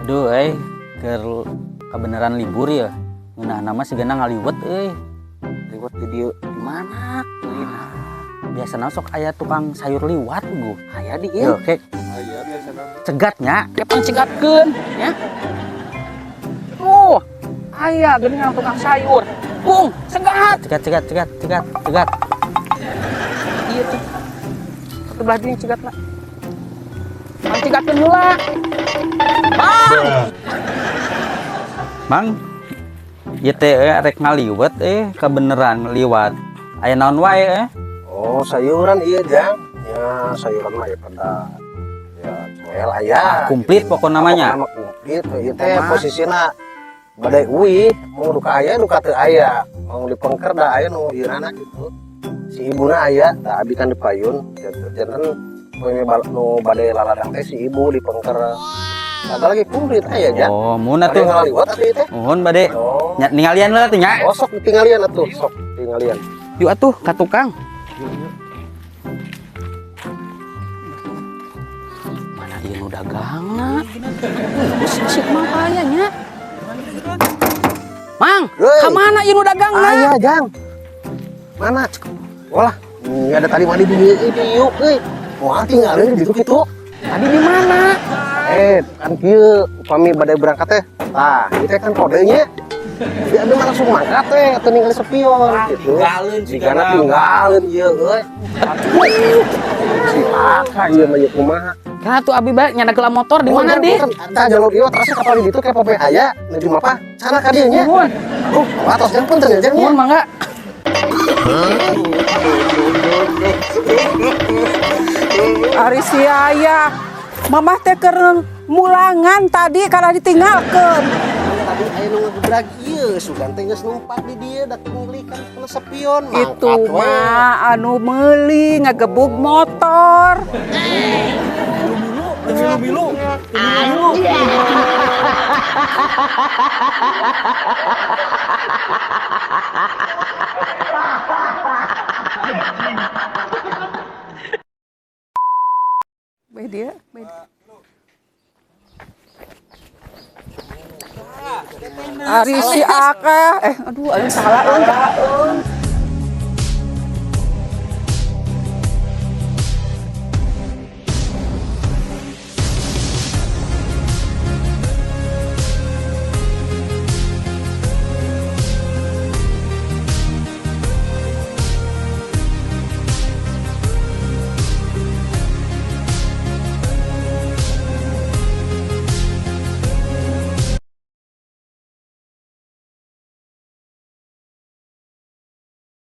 Aduh, kebenaran libur ya. Nah, nama si Gana ngaliwet, Liwat di dieu di mana? biasanya sok aya tukang sayur liwat gue. Aya di ieu. Oke, Aya biasana. cegatnya. Kepang cegatkeun ya. Aya geuningan tukang sayur. Bung, segat. Cegat. Ieu tuh. Sebelah dieu cegatna. Mang cegatkeun heula. Mang, ieu teh rek ngaliwet kebenaran liwat. Aya naon wae Oh, sayuran iya, Jang. Ya, sayuran mah ya pada ya coel aya. Komplit pokok namanya. Nama komplit. Ieu teh posisina badai uwi, mau duka aya duka teu aya. Mau dipengker da aya nu ieuranna gitu. Si ibuna aya, da abi kan dipayun. Janten nu badai laladang teh si ibu dipengker. Ada lagi komplit aya, Jang. Oh, mun atuh. Ngaliwat atuh ieu teh. Mohon bade. Oh. Ningalian heula teh nya. Oh, sok tingalian atuh, sok tingalian. Yuk atuh ka tukang. Mana ieu nu dagangna? Sik mah kayaknya. Mang, Hei. ka mana ieu nu dagangna? Aya, Jang. Mana? Walah, ini ada tadi mandi di yuk, mau tinggalin gitu gitu. Tadi di mana? Kan kieu upami badai berangkat teh. Tah, ieu teh kan kodenya. Dia ada langsung mangkat teh, atuh ningali sepion gitu. Jigana tinggalin ieu euy. Si Aka ieu mah ieu kumaha? Kana tuh abi bae nyana geula motor di mana di? Tah jalur ieu terus kapal di ditu kayak pope aya, nuju mapa? Sana ka dieu nya. Nuhun. Atos jeung punten ya jeung. Nuhun mangga. Ari si aya. Mamah teh keur mulangan tadi kalau ditinggalkeun. Tadi aya nu ngegebrag ieu, sugan teh geus numpak di dieu da ngelikan kana sepion. Itu mah anu meuli ngagebug motor. Bilu-bilu. Bae dia. Ari si Aka. Aduh, aing salah euy.